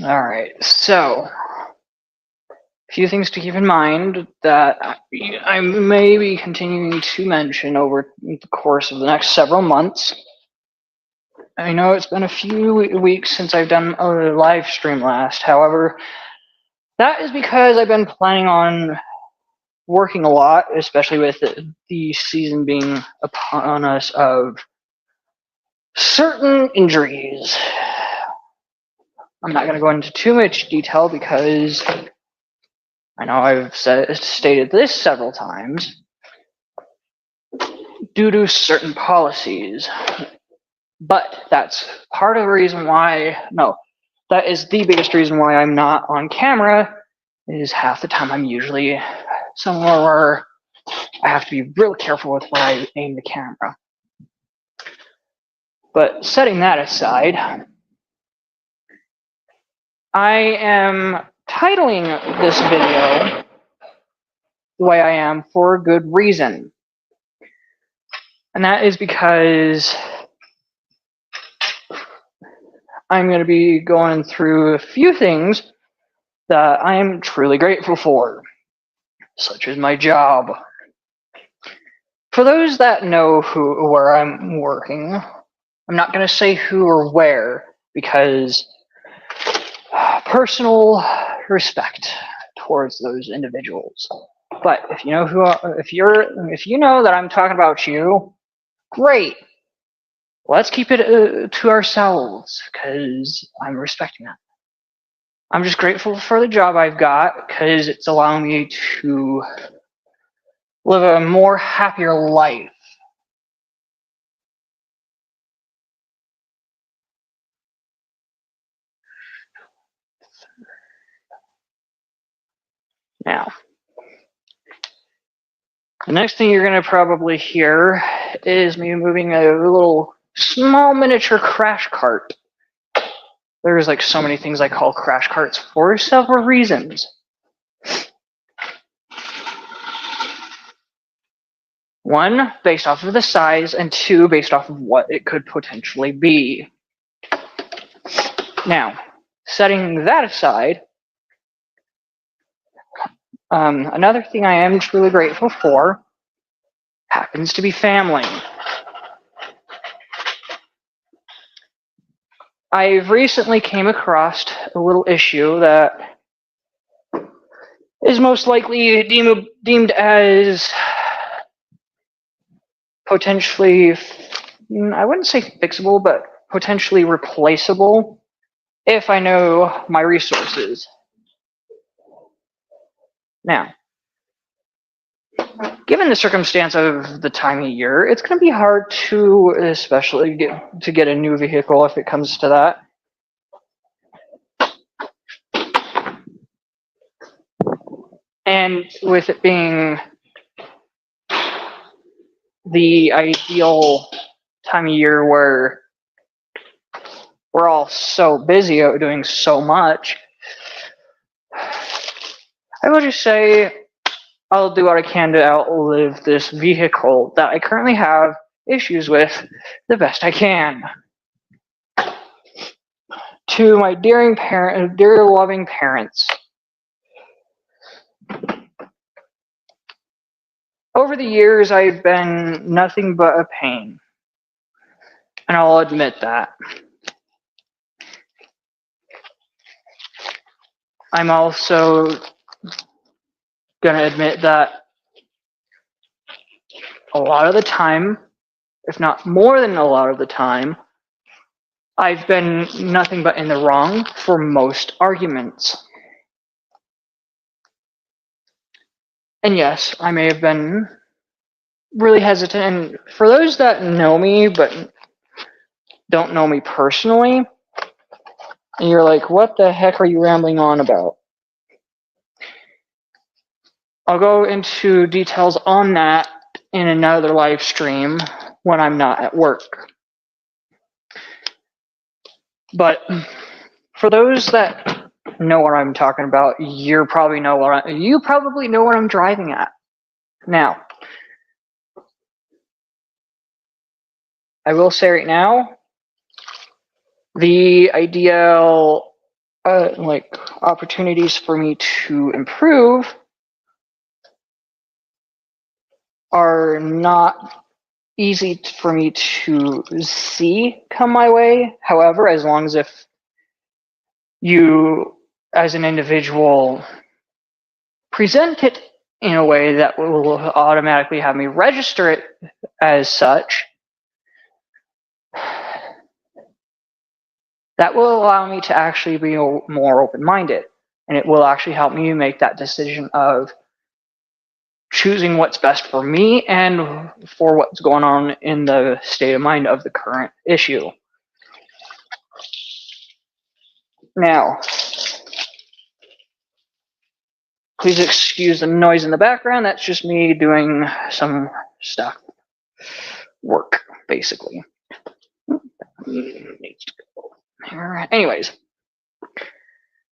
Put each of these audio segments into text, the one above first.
Alright, so a few things to keep in mind that I may be continuing to mention over the course of the next several months. I know it's been a few weeks since I've done a live stream last, however, that is because I've been planning on working a lot, especially with the season being upon us of certain injuries. I'm not going to go into too much detail because I know I've stated this several times due to certain policies. But that's part of the reason why, no, that is the biggest reason why I'm not on camera, is half the time I'm usually somewhere where I have to be real careful with where I aim the camera. But setting that aside, I am titling this video the way I am for a good reason. And that is because I'm going to be going through a few things that I am truly grateful for, such as my job. For those that know where I'm working, I'm not going to say who or where because personal respect towards those individuals. But if you know if you know that I'm talking about you, great. Let's keep it to ourselves because I'm respecting that. I'm just grateful for the job I've got because it's allowing me to live a more happier life. Now, the next thing you're going to probably hear is me moving a little small miniature crash cart. There's like so many things I call crash carts for several reasons. One, based off of the size, and two, based off of what it could potentially be. Now, setting that aside, another thing I am truly grateful for happens to be family. I've recently came across a little issue that is most likely deemed as potentially, I wouldn't say fixable, but potentially replaceable if I know my resources. Now, given the circumstance of the time of year, it's going to be hard to especially get a new vehicle if it comes to that. And with it being the ideal time of year where we're all so busy doing so much, I will just say I'll do what I can to outlive this vehicle that I currently have issues with the best I can. To my dear loving parents, over the years I've been nothing but a pain, and I'll admit that. I'm also gonna admit that a lot of the time, if not more than a lot of the time, I've been nothing but in the wrong for most arguments. And yes, I may have been really hesitant. And for those that know me but don't know me personally, and you're like, what the heck are you rambling on about? I'll go into details on that in another live stream when I'm not at work. But for those that know what I'm talking about, you probably know what I'm driving at. Now, I will say right now, the ideal like opportunities for me to improve are not easy for me to see come my way. However, as long as if you as an individual present it in a way that will automatically have me register it as such, that will allow me to actually be more open-minded, and it will actually help me make that decision of choosing what's best for me and for what's going on in the state of mind of the current issue. Now, please excuse the noise in the background. That's just me doing some stuff, work, basically. Needs to go. Anyways,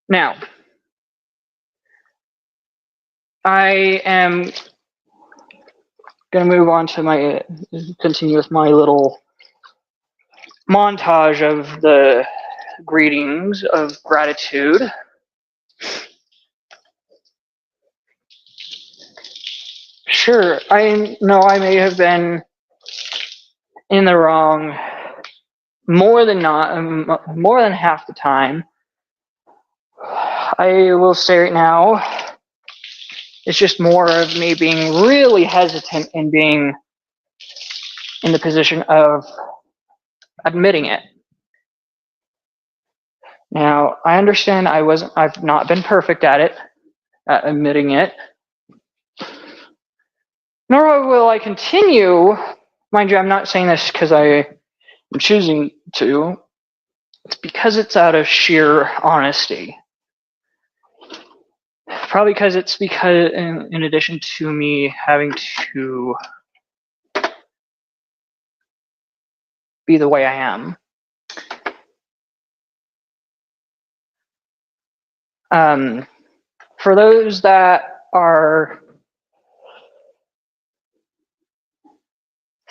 now I am going to move on to continue with my little montage of the greetings of gratitude. Sure, I know I may have been in the wrong more than half the time. I will say right now, it's just more of me being really hesitant in being in the position of admitting it. Now, I understand I've not been perfect at it, at admitting it. Nor will I continue. Mind you, I'm not saying this because I am choosing to. It's because it's out of sheer honesty. Probably because in addition to me having to be the way I am. For those that are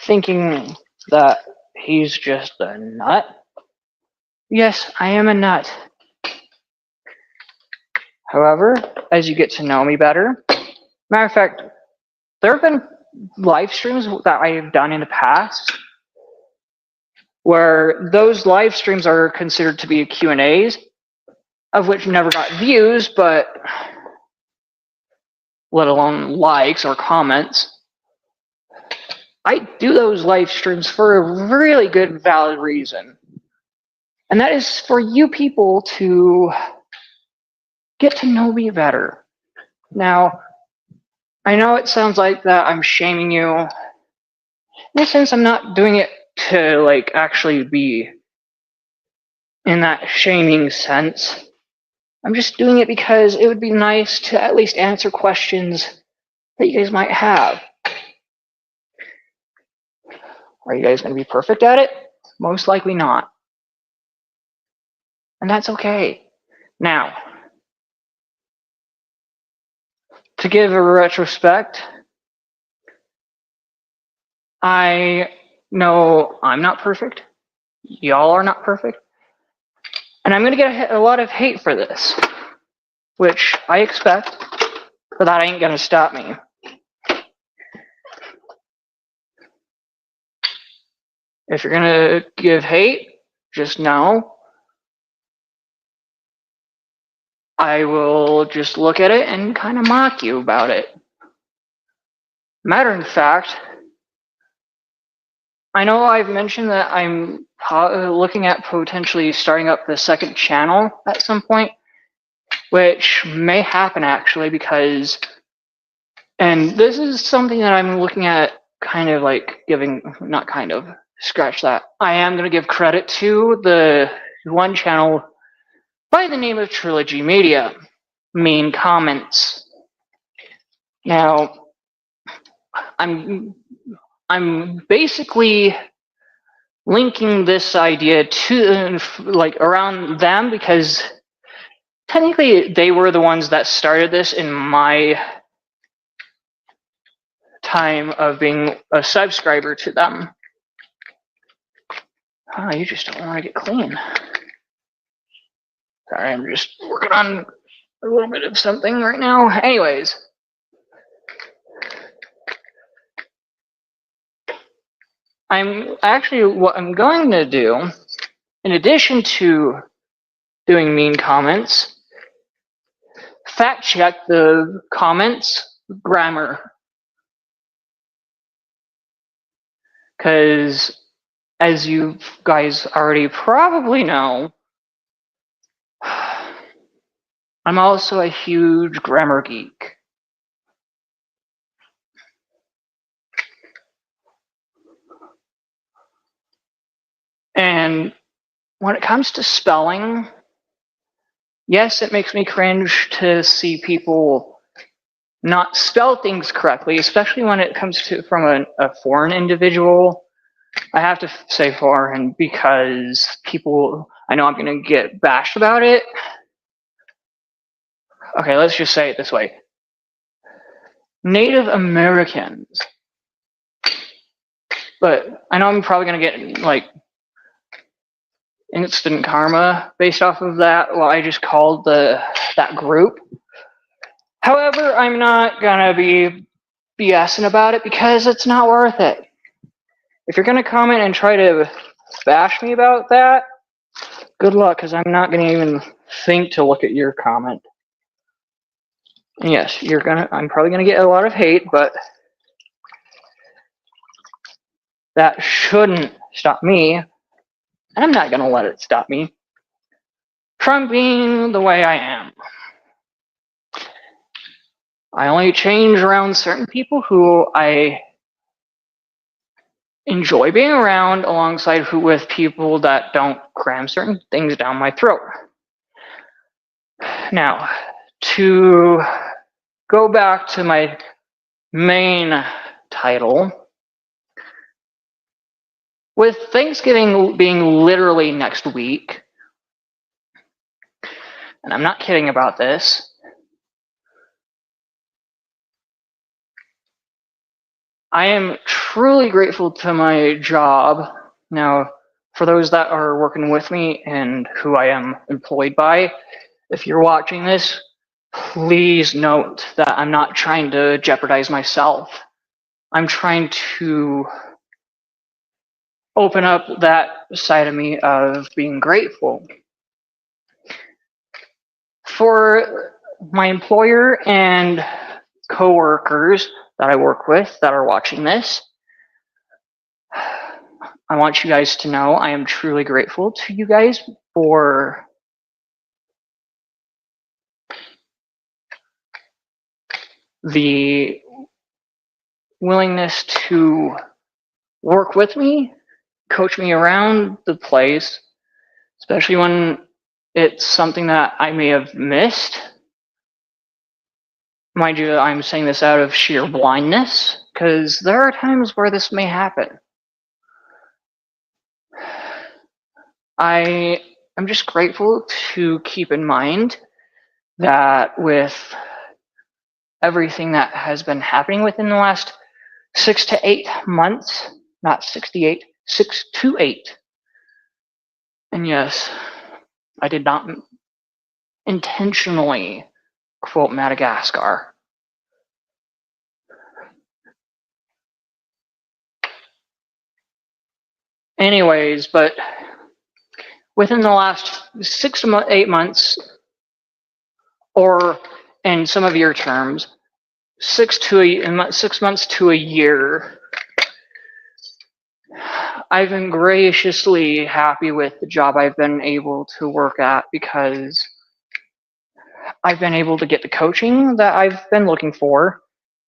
thinking that he's just a nut, yes, I am a nut. However, as you get to know me better, matter of fact, there have been live streams that I have done in the past where those live streams are considered to be Q&As, of which never got views, but let alone likes or comments. I do those live streams for a really good, valid reason. And that is for you people to get to know me better. Now, I know it sounds like that I'm shaming you. In a sense, I'm not doing it to like actually be in that shaming sense. I'm just doing it because it would be nice to at least answer questions that you guys might have. Are you guys going to be perfect at it? Most likely not. And that's okay. Now, to give a retrospect, I know I'm not perfect. Y'all are not perfect. And I'm going to get a lot of hate for this, which I expect, but that ain't going to stop me. If you're going to give hate, just know I will just look at it and kind of mock you about it. Matter of fact, I know I've mentioned that I'm looking at potentially starting up the second channel at some point, which may happen actually because, and this is something that I'm looking at kind of like not kind of, scratch that. I am going to give credit to the one channel by the name of Trilogy Media, Mean Comments. Now, I'm basically linking this idea to like around them because technically they were the ones that started this in my time of being a subscriber to them. Oh, you just don't want to get clean. Sorry, I'm just working on a little bit of something right now. Anyways, what I'm going to do, in addition to doing mean comments, fact check the comments grammar. Because, as you guys already probably know, I'm also a huge grammar geek. And when it comes to spelling, yes, it makes me cringe to see people not spell things correctly, especially when it comes to from a foreign individual. I have to say foreign because I know I'm going to get bashed about it. Okay, let's just say it this way. Native Americans. But I know I'm probably going to get, like, instant karma based off of that. Well, I just called that group. However, I'm not going to be BSing about it because it's not worth it. If you're going to comment and try to bash me about that, good luck, because I'm not going to even think to look at your comment. And yes, I'm probably going to get a lot of hate, but that shouldn't stop me, and I'm not going to let it stop me from being the way I am. I only change around certain people who I enjoy being around, alongside with people that don't cram certain things down my throat. Now, to go back to my main title, with Thanksgiving being literally next week, and I'm not kidding about this, I am truly grateful to my job. Now, for those that are working with me and who I am employed by, if you're watching this, please note that I'm not trying to jeopardize myself. I'm trying to open up that side of me of being grateful. For my employer and coworkers that I work with that are watching this, I want you guys to know I am truly grateful to you guys for the willingness to work with me, coach me around the place, especially when it's something that I may have missed. Mind you, I'm saying this out of sheer blindness, because there are times where this may happen. I am just grateful to keep in mind that with everything that has been happening within the last 6 to 8 months, not 68, 6 to 8. And yes, I did not intentionally quote Madagascar. Anyways, but within the last 6 to 8 months, or in some of your terms, 6 months to a year, I've been graciously happy with the job I've been able to work at, because I've been able to get the coaching that I've been looking for,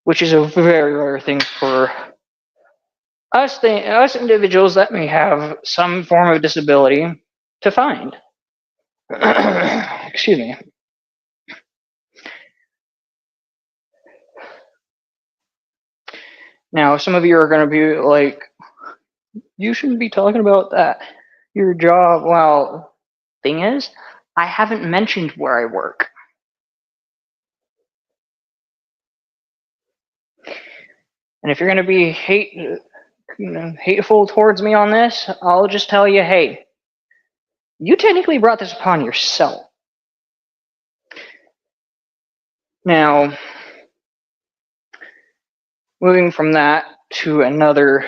which is a very rare thing for us individuals that may have some form of disability to find. Excuse me. Now, some of you are going to be like, you shouldn't be talking about that, your job. Well, thing is, I haven't mentioned where I work. And if you're going to be hateful towards me on this, I'll just tell you, hey, you technically brought this upon yourself. Now, moving from that to another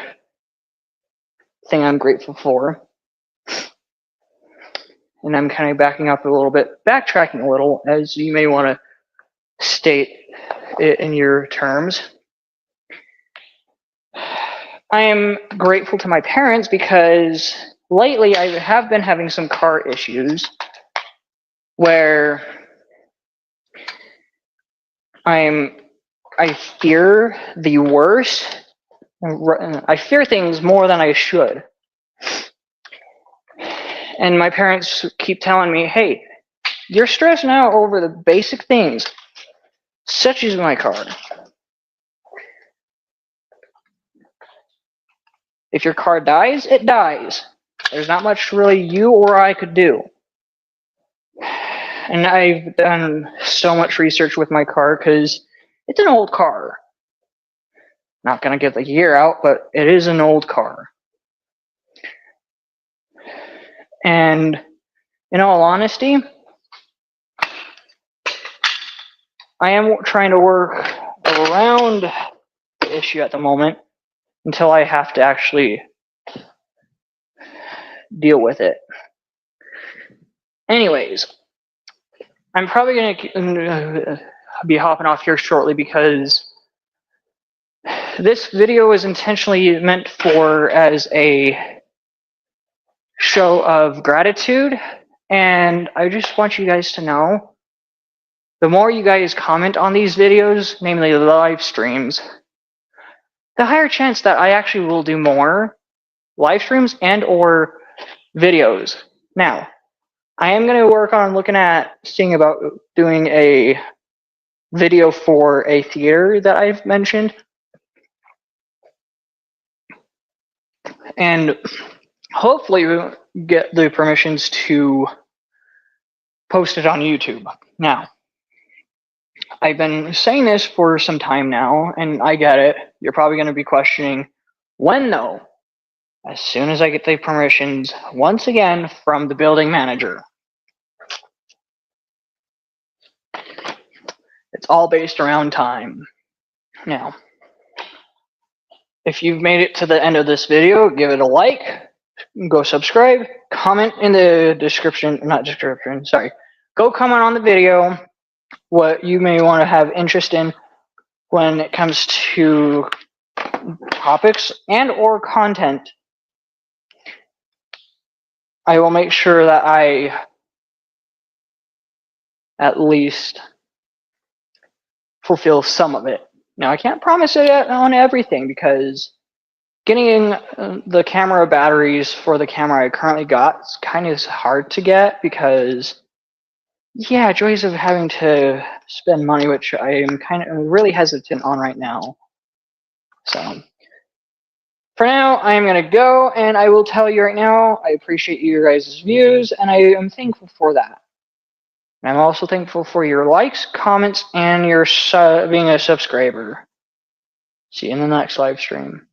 thing I'm grateful for, and I'm kind of backing up a little bit, backtracking a little, as you may want to state it in your terms. I am grateful to my parents because lately I have been having some car issues where I fear the worst. I fear things more than I should. And my parents keep telling me, hey, you're stressing out over the basic things, such as my car. If your car dies, it dies. There's not much really you or I could do. And I've done so much research with my car because it's an old car. Not going to get the year out, but it is an old car. And in all honesty, I am trying to work around the issue at the moment until I have to actually deal with it. Anyways, I'm probably going to be hopping off here shortly because this video is intentionally meant for as a show of gratitude, and I just want you guys to know, the more you guys comment on these videos, namely the live streams, the higher chance that I actually will do more live streams and or videos. Now, I am going to work on seeing about doing a video for a theater that I've mentioned. And hopefully we'll get the permissions to post it on YouTube. Now, I've been saying this for some time now, and I get it. You're probably going to be questioning, when though? As soon as I get the permissions, once again, from the building manager. It's all based around time. Now, if you've made it to the end of this video, give it a like, go subscribe, comment in the go comment on the video what you may want to have interest in when it comes to topics and or content. I will make sure that I at least fulfill some of it. Now, I can't promise it on everything because getting the camera batteries for the camera I currently got is kind of hard to get because, yeah, joys of having to spend money, which I am kind of really hesitant on right now. So, for now, I am going to go, and I will tell you right now, I appreciate your guys' views, and I am thankful for that. And I'm also thankful for your likes, comments, and your being a subscriber. See you in the next live stream.